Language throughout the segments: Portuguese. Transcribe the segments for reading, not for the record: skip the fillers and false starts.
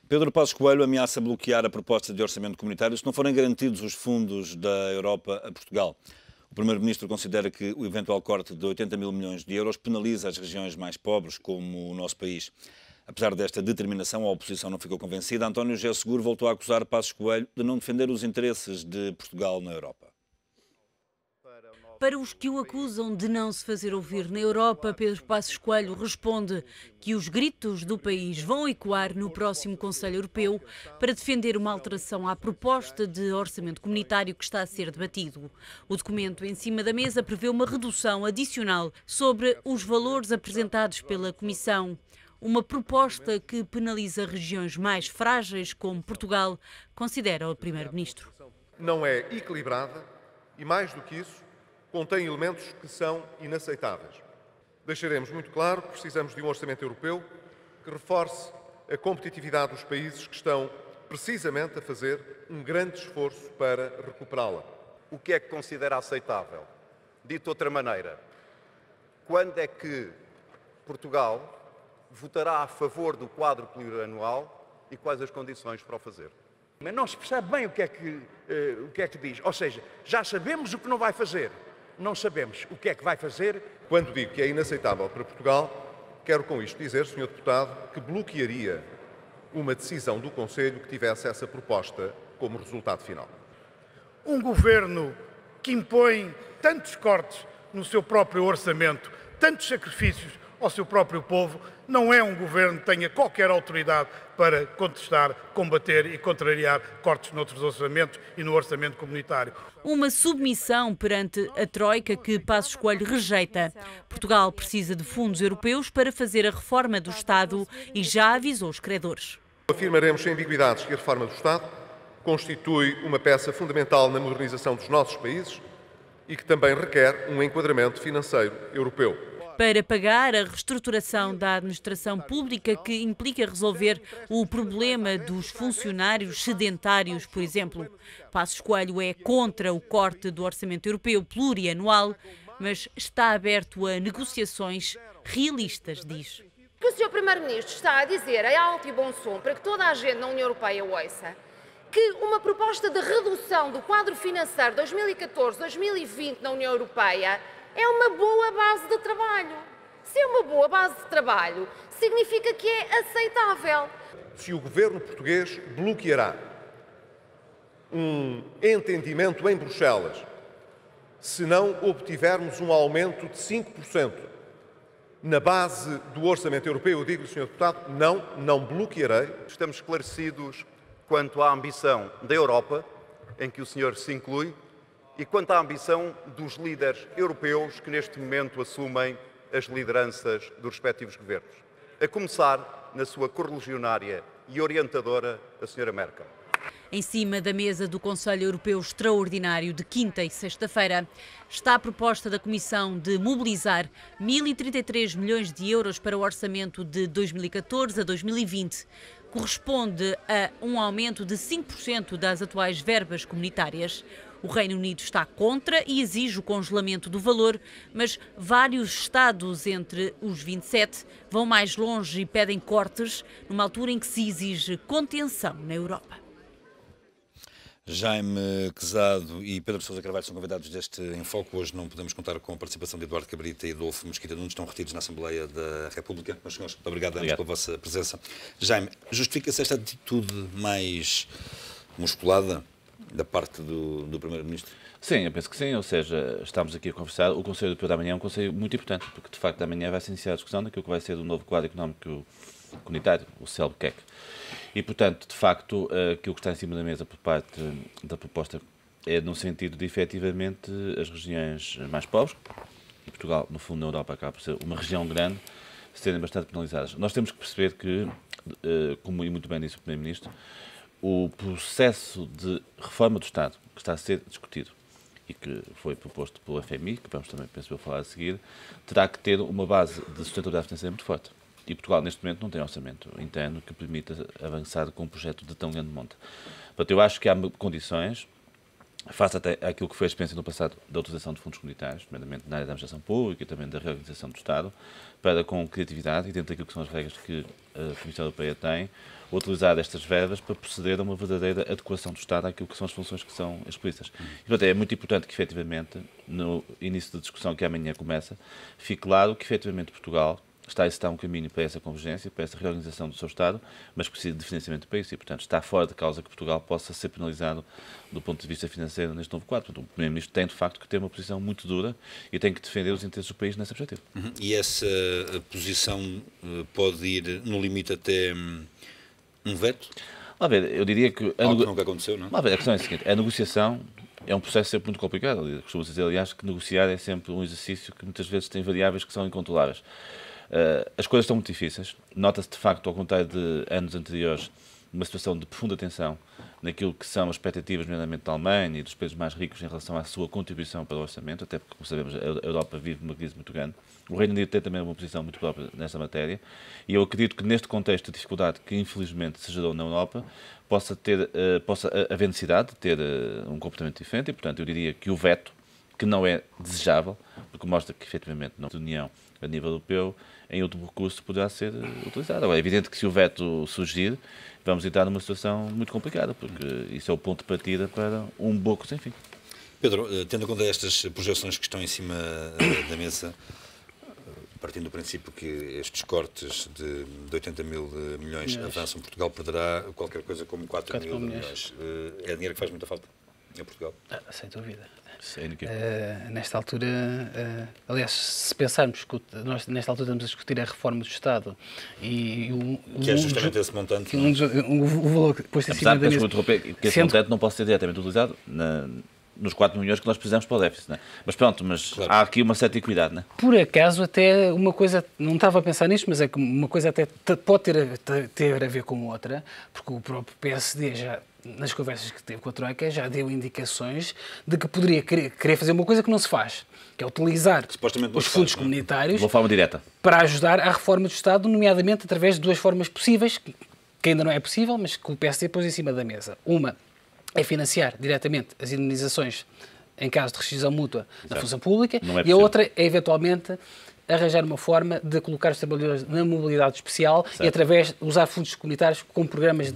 Pedro Passos Coelho ameaça bloquear a proposta de orçamento comunitário se não forem garantidos os fundos da Europa a Portugal. O Primeiro-Ministro considera que o eventual corte de 80 mil milhões de euros penaliza as regiões mais pobres, como o nosso país. Apesar desta determinação, a oposição não ficou convencida. António José Seguro voltou a acusar Passos Coelho de não defender os interesses de Portugal na Europa. Para os que o acusam de não se fazer ouvir na Europa, Pedro Passos Coelho responde que os gritos do país vão ecoar no próximo Conselho Europeu para defender uma alteração à proposta de orçamento comunitário que está a ser debatido. O documento em cima da mesa prevê uma redução adicional sobre os valores apresentados pela Comissão. Uma proposta que penaliza regiões mais frágeis, como Portugal, considera o Primeiro-Ministro. Não é equilibrada e, mais do que isso, contém elementos que são inaceitáveis. Deixaremos muito claro que precisamos de um orçamento europeu que reforce a competitividade dos países que estão precisamente a fazer um grande esforço para recuperá-la. O que é que considera aceitável? Dito de outra maneira, quando é que Portugal votará a favor do quadro plurianual e quais as condições para o fazer? Mas não se percebe bem o que é que diz. Ou seja, já sabemos o que não vai fazer. Não sabemos o que é que vai fazer. Quando digo que é inaceitável para Portugal, quero com isto dizer, Sr. Deputado, que bloquearia uma decisão do Conselho que tivesse essa proposta como resultado final. Um governo que impõe tantos cortes no seu próprio orçamento, tantos sacrifícios ao seu próprio povo, não é um governo que tenha qualquer autoridade para contestar, combater e contrariar cortes noutros orçamentos e no orçamento comunitário. Uma submissão perante a Troika que Passos Coelho rejeita. Portugal precisa de fundos europeus para fazer a reforma do Estado e já avisou os credores. Afirmaremos sem ambiguidades que a reforma do Estado constitui uma peça fundamental na modernização dos nossos países e que também requer um enquadramento financeiro europeu. Para pagar a reestruturação da administração pública que implica resolver o problema dos funcionários sedentários, por exemplo. Passos Coelho é contra o corte do orçamento europeu plurianual, mas está aberto a negociações realistas, diz. O que o Sr. Primeiro-Ministro está a dizer em alto e bom som, para que toda a gente na União Europeia ouça, que uma proposta de redução do quadro financeiro 2014-2020 na União Europeia é uma boa base de trabalho. Se é uma boa base de trabalho, significa que é aceitável. Se o governo português bloqueará um entendimento em Bruxelas, se não obtivermos um aumento de 5% na base do orçamento europeu, eu digo, Sr. Deputado, não bloquearei. Estamos esclarecidos quanto à ambição da Europa, em que o senhor se inclui, e quanto à ambição dos líderes europeus que neste momento assumem as lideranças dos respectivos governos. A começar na sua correligionária e orientadora, a Sra. Merkel. Em cima da mesa do Conselho Europeu Extraordinário de quinta e sexta-feira está a proposta da Comissão de mobilizar 1.033 milhões de euros para o orçamento de 2014 a 2020. Corresponde a um aumento de 5% das atuais verbas comunitárias. O Reino Unido está contra e exige o congelamento do valor, mas vários Estados entre os 27 vão mais longe e pedem cortes, numa altura em que se exige contenção na Europa. Jaime Quezado e Pedro Sousa Carvalho são convidados deste Enfoque. Hoje não podemos contar com a participação de Eduardo Cabrita e Adolfo Mesquita Nunes, estão retidos na Assembleia da República. Meus senhores, muito obrigado pela vossa presença. Jaime, justifica-se esta atitude mais musculada da parte do Primeiro-Ministro? Sim, eu penso que sim, ou seja, estamos aqui a conversar. O Conselho Europeu da manhã é um conselho muito importante, porque de facto amanhã vai se iniciar a discussão daquilo que vai ser o novo quadro económico comunitário, o CELB-QEC. E, portanto, de facto, aquilo que está em cima da mesa por parte da proposta é no sentido de, efetivamente, as regiões mais pobres, e Portugal, no fundo, na Europa, acaba por ser uma região grande, serem bastante penalizadas. Nós temos que perceber que, como muito bem disse o Primeiro-Ministro, o processo de reforma do Estado que está a ser discutido e que foi proposto pelo FMI, que vamos também, penso eu, falar a seguir, terá que ter uma base de sustentabilidade financeira muito forte. E Portugal, neste momento, não tem orçamento interno que permita avançar com um projeto de tão grande monta. Portanto, eu acho que há condições face até àquilo que foi a experiência no passado da utilização de fundos comunitários, nomeadamente na área da administração pública e também da reorganização do Estado, para, com criatividade e dentro daquilo que são as regras que a Comissão Europeia tem, utilizar estas verbas para proceder a uma verdadeira adequação do Estado àquilo que são as funções que são explícitas. E, portanto, é muito importante que, efetivamente, no início da discussão que amanhã começa, fique claro que, efetivamente, Portugal está a executar um caminho para essa convergência, para essa reorganização do seu Estado, mas precisa de financiamento para isso e, portanto, está fora de causa que Portugal possa ser penalizado do ponto de vista financeiro neste novo quadro. Portanto, o Primeiro-Ministro tem, de facto, que ter uma posição muito dura e tem que defender os interesses do país nessa perspectiva. E essa posição pode ir, no limite, até um veto? A ver, eu diria que... Algo que nunca aconteceu, não é? A ver, a questão é a seguinte, a negociação é um processo sempre muito complicado. Costumo dizer, aliás, que negociar é sempre um exercício que muitas vezes tem variáveis que são incontroláveis. As coisas estão muito difíceis. Nota-se, de facto, ao contrário de anos anteriores, uma situação de profunda tensão naquilo que são as expectativas, nomeadamente da Alemanha e dos países mais ricos em relação à sua contribuição para o orçamento, até porque, como sabemos, a Europa vive uma crise muito grande. O Reino Unido tem também uma posição muito própria nesta matéria e eu acredito que neste contexto de dificuldade que, infelizmente, se gerou na Europa, possa haver necessidade de ter um comportamento diferente e, portanto, eu diria que o veto, que não é desejável, porque mostra que, efetivamente, não há união a nível europeu, em último recurso poderá ser utilizado. Agora, é evidente que se o veto surgir, vamos entrar numa situação muito complicada, porque isso é o ponto de partida para um boco sem fim. Pedro, tendo em conta estas projeções que estão em cima da mesa, partindo do princípio que estes cortes de 80 mil milhões avançam, Portugal perderá qualquer coisa como 4 mil milhões. É dinheiro que faz muita falta em Portugal? Sem dúvida. Nesta altura, aliás, se pensarmos que nós nesta altura estamos a discutir a reforma do Estado e que é justamente esse montante. O valor que depois tem sido da mesa, que esse montante não pode ser diretamente utilizado nos 4 milhões que nós precisamos para o déficit, não é? Mas pronto, claro, há aqui uma certa equidade, não é? Por acaso, até uma coisa, não estava a pensar nisto, mas é que uma coisa até pode ter a ver com outra, porque o próprio PSD já, nas conversas que teve com a Troika, já deu indicações de que poderia querer fazer uma coisa que não se faz, que é utilizar os fundos comunitários de uma forma direta para ajudar à reforma do Estado, nomeadamente através de duas formas possíveis, que ainda não é possível, mas que o PSD pôs em cima da mesa. Uma é financiar diretamente as indemnizações em caso de rescisão mútua na função pública e a outra é, eventualmente, arranjar uma forma de colocar os trabalhadores na mobilidade especial e através de usar fundos comunitários com programas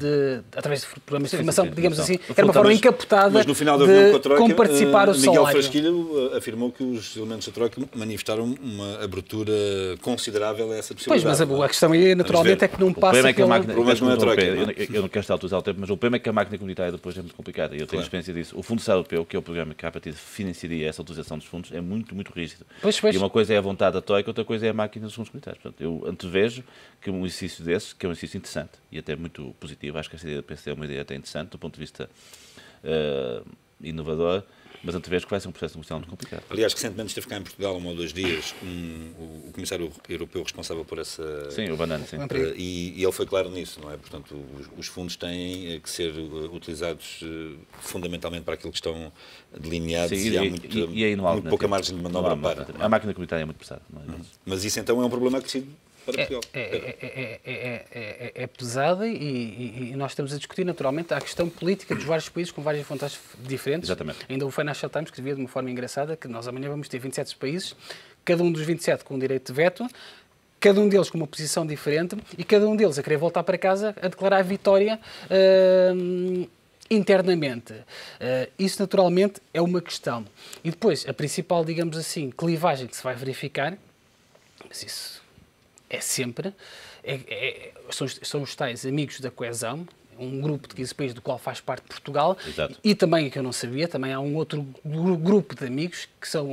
através de programas de formação, digamos assim, era uma forma encapotada mas no final da reunião com a Troika, como participar o salário. Miguel Frasquilho afirmou que os elementos da Troika manifestaram uma abertura considerável a essa possibilidade. Pois, mas a questão aí, naturalmente, é que não passa pela... Eu não quero estar a utilizar o tempo, mas o problema é que a máquina comunitária depois é muito complicada e eu tenho experiência disso. O Fundo Social Europeu, que é o programa que, a partir de financiaria essa utilização dos fundos, é muito, muito rígido. E uma coisa é a vontade da Troika, outra coisa é a máquina dos fundos comunitários. Portanto, eu antevejo que um exercício desses, que é um exercício interessante e até muito positivo, acho que essa ideia do PSD é uma ideia até interessante do ponto de vista inovador, mas antevejo que vai ser um processo negocial muito complicado. Aliás, recentemente esteve cá em Portugal, 1 ou 2 dias, o comissário europeu responsável por essa... Sim, o Banano, sim. E ele foi claro nisso, não é? Portanto, os fundos têm que ser utilizados fundamentalmente para aquilo que estão delineados e há muito pouca margem de manobra para... A máquina comunitária é muito pesada. Mas isso então é um problema acrescido para Portugal. É pesada e nós estamos a discutir naturalmente a questão política dos vários países com várias vontades diferentes. Exatamente. Ainda o Financial Times escrevia de uma forma engraçada que nós amanhã vamos ter 27 países, cada um dos 27 com direito de veto, cada um deles com uma posição diferente e cada um deles a querer voltar para casa a declarar a vitória internamente. Isso naturalmente é uma questão. E depois, a principal, digamos assim, clivagem que se vai verificar, mas isso é sempre, são os tais amigos da coesão, um grupo de 15 países do qual faz parte Portugal. Exato. E também, que eu não sabia, também há um outro grupo de amigos, que são,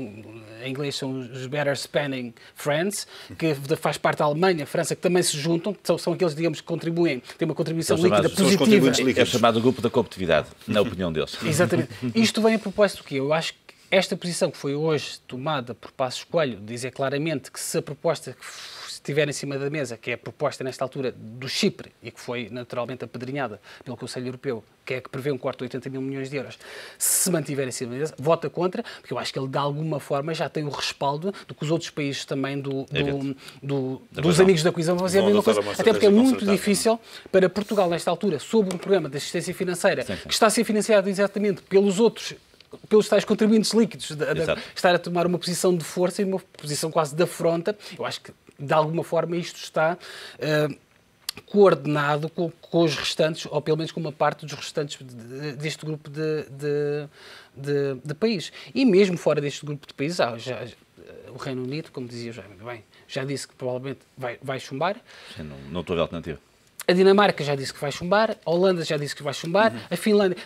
em inglês são os Better Spending Friends, que faz parte da Alemanha, França, que também se juntam, que são aqueles, digamos, que contribuem, têm uma contribuição líquida positiva. É chamado grupo da competitividade, na opinião deles. Exatamente. Isto vem a propósito do quê? Eu acho que esta posição que foi hoje tomada por Passos Coelho, dizer claramente que se a proposta que estiver em cima da mesa, que é a proposta nesta altura do Chipre, e que foi naturalmente apedrinhada pelo Conselho Europeu, que é que prevê um corte de 80 mil milhões de euros, se mantiver em cima da mesa, vota contra, porque eu acho que ele de alguma forma já tem o respaldo do que os outros países também dos amigos da coesão vão fazer a mesma coisa. Até porque é muito difícil para Portugal, nesta altura, sob um programa de assistência financeira, que está a ser financiado exatamente pelos outros pelos tais contribuintes líquidos, estar a tomar uma posição de força e uma posição quase de afronta. Eu acho que, de alguma forma, isto está coordenado com os restantes, ou pelo menos com uma parte dos restantes deste grupo de países. E mesmo fora deste grupo de países, o Reino Unido, como dizia já disse que provavelmente vai chumbar. Não estou a ver alternativa. A Dinamarca já disse que vai chumbar, a Holanda já disse que vai chumbar, a Finlândia...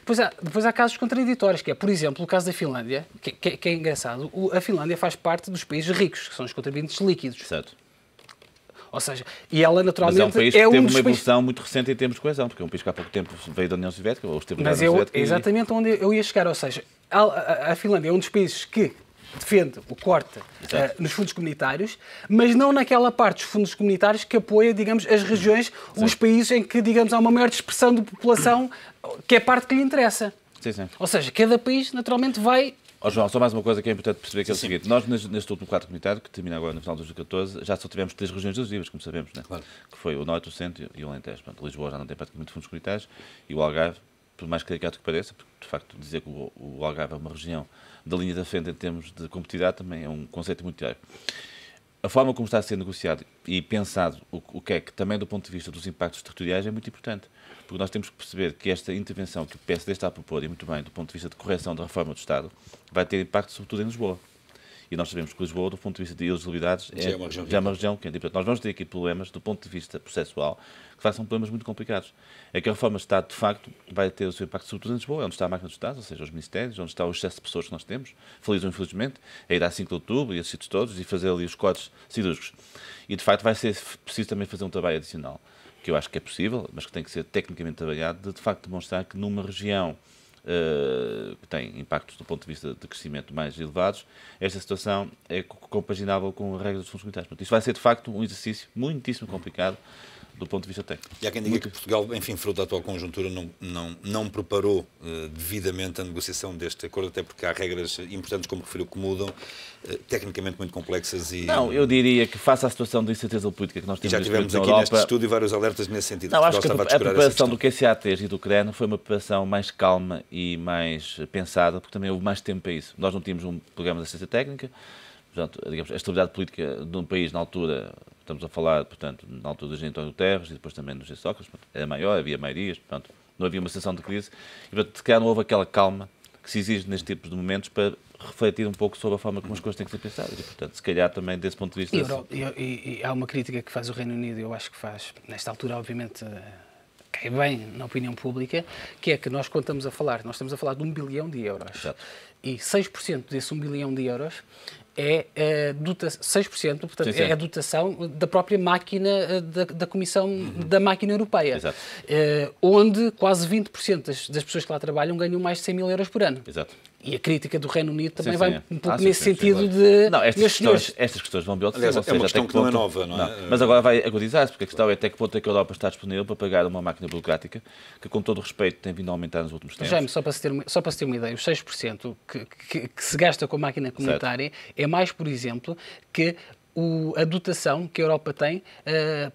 Depois há casos contraditórios, que é, por exemplo, o caso da Finlândia, que é engraçado. A Finlândia faz parte dos países ricos, que são os contribuintes líquidos. Certo. Ou seja, e ela naturalmente mas é um país que teve uma evolução países... muito recente em termos de coesão, porque é um país que há pouco tempo veio da União Soviética, ou esteve na União Soviética. É exatamente onde eu ia chegar, ou seja, a Finlândia é um dos países que defende o corte nos fundos comunitários, mas não naquela parte dos fundos comunitários que apoia, digamos, as regiões, os países em que, digamos, há uma maior dispersão de população, que é a parte que lhe interessa. Sim. Ou seja, cada país, naturalmente, vai... João, só mais uma coisa que é importante perceber, que é o seguinte. Nós, neste último quadro comunitário, que termina agora no final de 2014, já só tivemos 3 regiões elegíveis, como sabemos, né? Claro. Que foi o Norte, o Centro e o Alentejo. Portanto, Lisboa já não tem praticamente fundos comunitários e o Algarve, por mais caricato que pareça, porque, de facto, dizer que o Algarve é uma região da linha da frente em termos de competitividade também é um conceito muito diário. A forma como está a ser negociado e pensado o que é que, também do ponto de vista dos impactos territoriais, é muito importante. Porque nós temos que perceber que esta intervenção que o PSD está a propor, e muito bem, do ponto de vista de correção da reforma do Estado, vai ter impacto sobretudo em Lisboa. E nós sabemos que Lisboa, do ponto de vista de elegibilidades, já é uma região quente. Portanto, nós vamos ter aqui problemas, do ponto de vista processual, que são problemas muito complicados. É que a reforma do Estado, de facto, vai ter o seu impacto sobretudo em Lisboa, onde está a máquina do Estado, ou seja, os ministérios, onde está o excesso de pessoas que nós temos, feliz ou infelizmente, a ir a 5 de outubro e esses sítios todos, e fazer ali os cortes cirúrgicos. E, de facto, vai ser preciso também fazer um trabalho adicional, que eu acho que é possível, mas que tem que ser tecnicamente trabalhado, de facto demonstrar que numa região que tem impactos do ponto de vista de crescimento mais elevados, esta situação é compaginável com a regra dos fundos comunitários. Portanto, isto vai ser, de facto, um exercício muitíssimo complicado do ponto de vista técnico. E há quem diga que Portugal, enfim, fruto da atual conjuntura, não preparou devidamente a negociação deste acordo, até porque há regras importantes, como referiu, que mudam, tecnicamente muito complexas e... Não, eu diria que face à situação de incerteza política que nós temos já tivemos aqui Europa, neste estúdio vários alertas nesse sentido. Não, acho que a preparação do QCA3 e do CREN foi uma preparação mais calma e mais pensada, porque também houve mais tempo para isso. Nós não tínhamos um programa de assistência técnica, portanto, digamos, a estabilidade política de um país na altura, estamos a falar, portanto, na altura do Engenheiro António Guterres e depois também do José Sócrates, era maior, havia maiorias, portanto, não havia uma situação de crise, e portanto, se calhar não houve aquela calma que se exige neste tipo de momentos para refletir um pouco sobre a forma como as coisas têm que ser pensadas. E, portanto, se calhar também desse ponto de vista... E há uma crítica que faz o Reino Unido, eu acho que faz, nesta altura, obviamente, cai bem na opinião pública, que é que nós estamos a falar de 1 bilhão de euros. Exato. E 6% desse 1 bilhão de euros é 6%, portanto, sim. É a dotação da própria máquina da Comissão da Máquina Europeia, onde quase 20% das pessoas que lá trabalham ganham mais de 100 mil euros por ano. Exato. E a crítica do Reino Unido também vai um pouco nesse sentido de... Não, estas questões vão belir. Aliás, é uma questão que não é nova, não é? Mas agora vai agudizar-se, porque a questão é até que ponto é que a Europa está disponível para pagar uma máquina burocrática que, com todo o respeito, tem vindo a aumentar nos últimos tempos. Jaime, só para se ter uma ideia, os 6% que se gasta com a máquina comunitária é mais, por exemplo, que a dotação que a Europa tem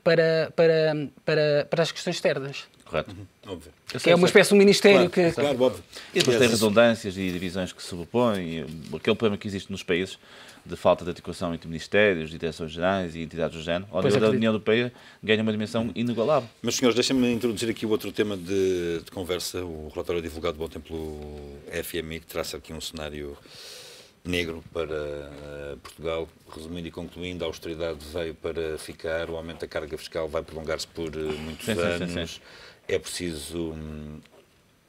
para as questões externas. Correto. Óbvio. Que é uma espécie de um ministério que... Claro, óbvio. E depois tem redundâncias e divisões que se sobrepõem, aquele problema que existe nos países de falta de articulação entre ministérios, direções gerais e entidades do género, onde a União Europeia ganha uma dimensão inigualável. Mas, senhores, deixem-me introduzir aqui o outro tema de conversa, o relatório divulgado ontem pelo FMI, que traça aqui um cenário negro para Portugal. Resumindo e concluindo, a austeridade veio para ficar, o aumento da carga fiscal vai prolongar-se por muitos anos. Sim. É preciso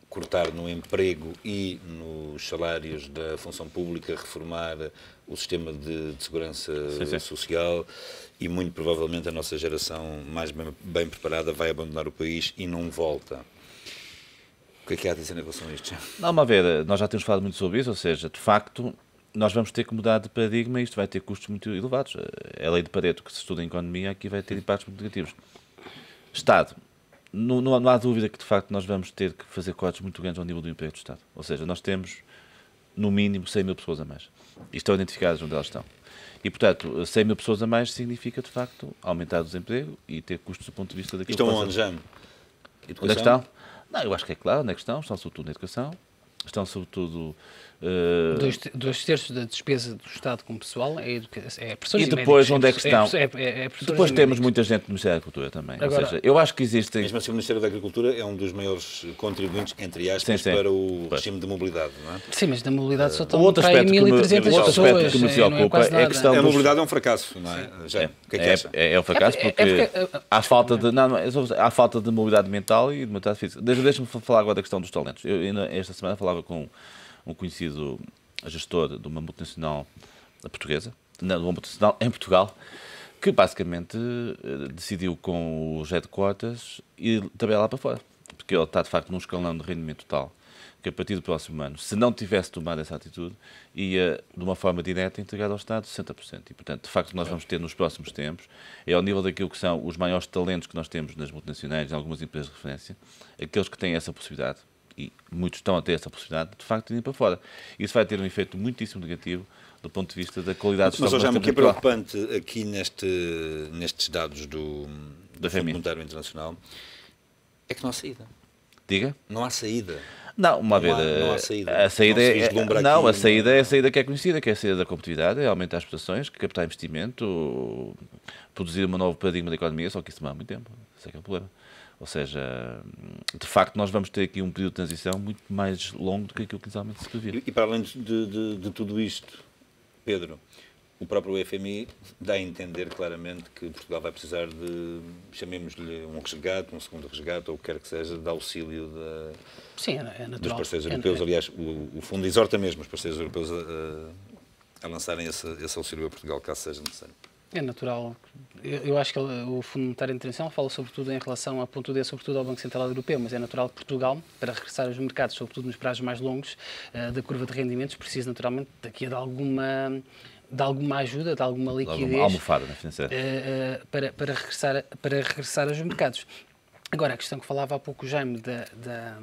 cortar no emprego e nos salários da função pública, reformar o sistema de segurança social e, muito provavelmente, a nossa geração mais bem preparada vai abandonar o país e não volta. O que é que há a dizer em relação a isto? Não, a ver, nós já temos falado muito sobre isso, ou seja, de facto, nós vamos ter que mudar de paradigma e isto vai ter custos muito elevados. A lei de Pareto, que se estuda em economia, aqui vai ter impactos muito negativos. Estado. Não há dúvida que, de facto, nós vamos ter que fazer cortes muito grandes ao nível do emprego do Estado. Ou seja, nós temos, no mínimo, 100 mil pessoas a mais. E estão identificadas onde elas estão. E, portanto, 100 mil pessoas a mais significa, de facto, aumentar o desemprego e ter custos do ponto de vista daquilo que estão onde, já? Onde é que estão? Não, eu acho que é claro onde é que estão sobretudo na educação, estão sobretudo... 2/3 da despesa do Estado com pessoal é professores e depois, médicos, onde é que estão? Depois temos médicos. muita gente do Ministério da Agricultura também. Agora, ou seja, eu acho que existem... Mesmo assim, o Ministério da Agricultura é um dos maiores contribuintes, entre aspas, sim. para o regime de mobilidade, não é? Sim, mas da mobilidade só estão outro para aí aspecto que me- 1.300 outro pessoas. aspecto que me preocupa é a questão A dos- mobilidade é um fracasso, não é? Já, o que é que acha? É um fracasso porque há falta de... há falta de mobilidade mental e de mobilidade física. Deixa-me falar agora da questão dos talentos. Eu esta semana falava com um conhecido gestor de uma multinacional portuguesa, de uma multinacional em Portugal, que basicamente decidiu com os headquarters ir trabalhar lá para fora. Porque ele está, de facto, num escalão de rendimento total, que a partir do próximo ano, se não tivesse tomado essa atitude, ia, de uma forma direta, entregar ao Estado 60%. E, portanto, de facto, o que nós vamos ter nos próximos tempos é ao nível daquilo que são os maiores talentos que nós temos nas multinacionais, em algumas empresas de referência, aqueles que têm essa possibilidade, e muitos estão a ter essa possibilidade, de facto, de ir para fora. Isso vai ter um efeito muitíssimo negativo do ponto de vista da qualidade Mas, social. o que é preocupante aqui nestes dados do Fundo Monetário Internacional é que não há saída. Diga? Não há saída. Não, não há saída. A saída Não se vislumbra aqui, a saída é a saída que é conhecida, que é a saída da competitividade, é aumentar as prestações, captar investimento, produzir um novo paradigma da economia, só que isso demora muito tempo. Esse é que é o problema. Ou seja, de facto, nós vamos ter aqui um período de transição muito mais longo do que aquilo que inicialmente se previa. E para além de tudo isto, Pedro, o próprio FMI dá a entender claramente que Portugal vai precisar de, chamemos-lhe um resgate, um segundo resgate, ou o que quer que seja, de auxílio Sim, é natural. dos parceiros europeus. Aliás, o Fundo exorta mesmo os parceiros europeus a lançarem esse auxílio a Portugal, caso seja necessário. É natural. Eu acho que o Fundo Monetário Internacional fala sobretudo em relação a ponto D, sobretudo ao Banco Central Europeu, mas é natural que Portugal, para regressar aos mercados, sobretudo nos prazos mais longos da curva de rendimentos, precise naturalmente daqui de alguma ajuda, de alguma liquidez, alguma almofada, né, financeira, para regressar aos mercados. Agora, a questão que falava há pouco o Jaime da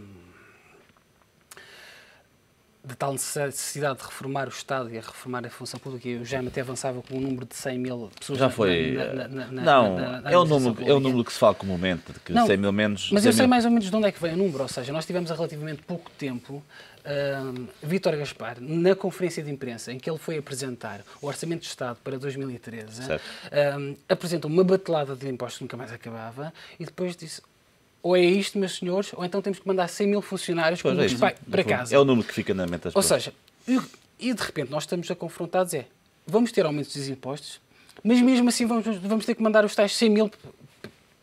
tal necessidade de reformar o Estado e a reformar a função pública, e o Jaime até avançava com um número de 100 mil pessoas. Já foi. É o número que se fala comumente, de que 100 mil menos. Mas eu sei mais ou menos de onde é que vem o número, ou seja, nós tivemos há relativamente pouco tempo Vítor Gaspar, na conferência de imprensa em que ele foi apresentar o Orçamento de Estado para 2013, apresentou uma batelada de impostos que nunca mais acabava e depois disse: ou é isto, meus senhores, ou então temos que mandar 100 mil funcionários para casa. É o número que fica na mente das pessoas. Ou seja, e de repente nós estamos a confrontados vamos ter aumentos dos impostos, mas mesmo assim vamos ter que mandar os tais 100 mil,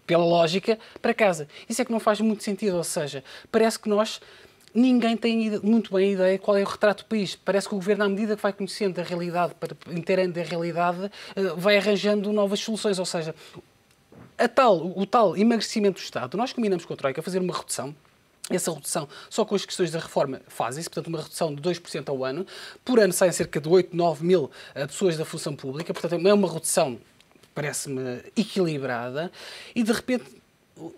pela lógica, para casa. Isso é que não faz muito sentido, ou seja, parece que ninguém tem muito bem a ideia qual é o retrato do país. Parece que o Governo, à medida que vai conhecendo a realidade, inteirando a realidade, vai arranjando novas soluções, ou seja, o tal emagrecimento do Estado, nós combinamos com a Troika fazer uma redução. Essa redução, só com as questões da reforma, fazem-se, portanto, uma redução de 2% ao ano. Por ano saem cerca de 8, 9 mil pessoas da função pública, portanto, é uma redução, parece-me, equilibrada, e de repente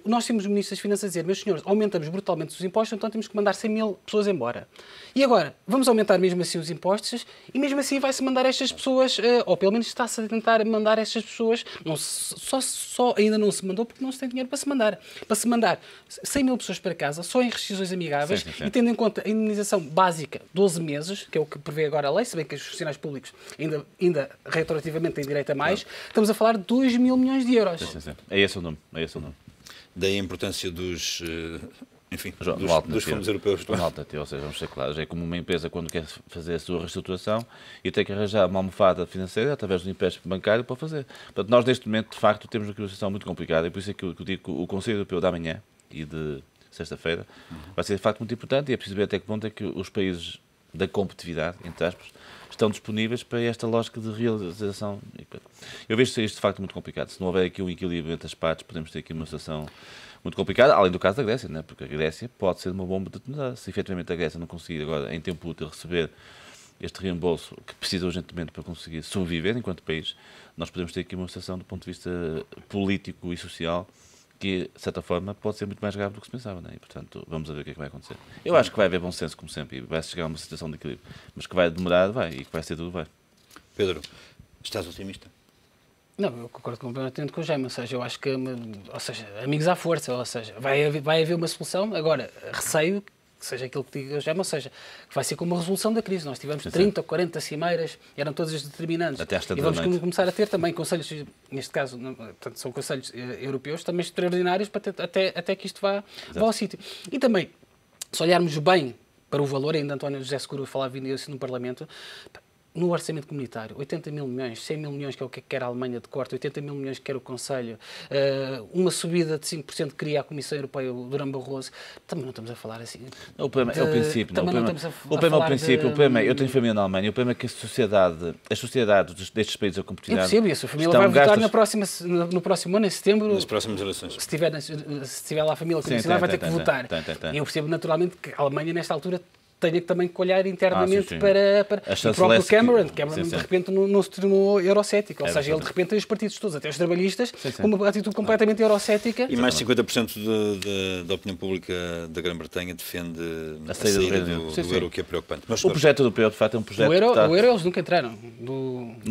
nós temos o Ministro das Finanças a dizer: meus senhores, aumentamos brutalmente os impostos, então temos que mandar 100 mil pessoas embora. E agora, vamos aumentar mesmo assim os impostos e mesmo assim vai-se mandar estas pessoas, ou pelo menos está-se a tentar mandar estas pessoas, só ainda não se mandou porque não se tem dinheiro para se mandar. Para se mandar 100 mil pessoas para casa, só em rescisões amigáveis, sim. E tendo em conta a indemnização básica, 12 meses, que é o que prevê agora a lei, se bem que os funcionários públicos ainda retroativamente têm direito a mais, estamos a falar de 2 mil milhões de euros. Sim. É esse o nome. Daí a importância dos fundos europeus. Ou seja, vamos ser claros, é como uma empresa quando quer fazer a sua reestruturação e tem que arranjar uma almofada financeira através do empréstimo bancário para fazer. Portanto, nós neste momento, de facto, temos uma situação muito complicada e por isso é que eu digo que o Conselho Europeu da manhã e de sexta-feira vai ser de facto muito importante e é preciso ver até que ponto é que os países da competitividade, entre aspas, estão disponíveis para esta lógica de realização. Eu vejo isto de facto muito complicado. Se não houver aqui um equilíbrio entre as partes, podemos ter aqui uma situação muito complicada, além do caso da Grécia, né? Porque a Grécia pode ser uma bomba detonada. Se efetivamente a Grécia não conseguir agora, em tempo útil, receber este reembolso que precisa urgentemente para conseguir sobreviver enquanto país, nós podemos ter aqui uma situação do ponto de vista político e social que, de certa forma, pode ser muito mais grave do que se pensava, né? E, portanto, vamos ver o que é que vai acontecer. Eu acho que vai haver bom senso, como sempre, e vai chegar a uma situação de equilíbrio. Mas que vai demorar, vai, e que vai ser tudo, vai. Pedro, estás otimista? Não, eu concordo completamente com o Jaime, ou seja, eu acho que, amigos à força, ou seja, vai haver uma solução. Agora, receio seja aquilo que diga já, ou seja, que vai ser como uma resolução da crise. Nós tivemos 30 ou 40 cimeiras, eram todas as determinantes. E vamos começar a ter também conselhos, neste caso, portanto, são conselhos europeus, também extraordinários para até que isto vá ao sítio. E também, se olharmos bem para o valor, ainda António José Seguro falava nisso no Parlamento, no orçamento comunitário, 80 mil milhões, 100 mil milhões, que é o que quer a Alemanha de corte, 80 mil milhões que quer o Conselho, uma subida de 5% que queria a Comissão Europeia, o Durão Barroso, também não estamos a falar assim. O problema é o princípio. O problema é o princípio. O problema é, eu tenho família na Alemanha, o problema é que as sociedades destes países a competitividade... Eu percebo, e a sua família vai votar no próximo ano, em setembro... Nas próximas eleições. Se tiver lá a família condicionada, vai ter que votar. E eu percebo naturalmente que a Alemanha, nesta altura, tenha que também olhar internamente para o próprio Cameron. De repente não se tornou eurocético. Ou seja, ele de repente tem os partidos todos, até os trabalhistas, com uma atitude completamente eurocética. E mais de 50% da opinião pública da Grã-Bretanha defende a saída do euro, que é preocupante. Mas, o projeto europeu, de facto, é um projeto... O euro eles nunca entraram,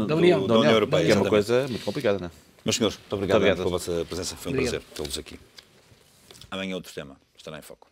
da União Europeia. Que é uma coisa muito complicada, não é? Meus senhores, muito obrigado pela vossa presença. Foi um prazer tê-los aqui. Amanhã outro tema estará em foco.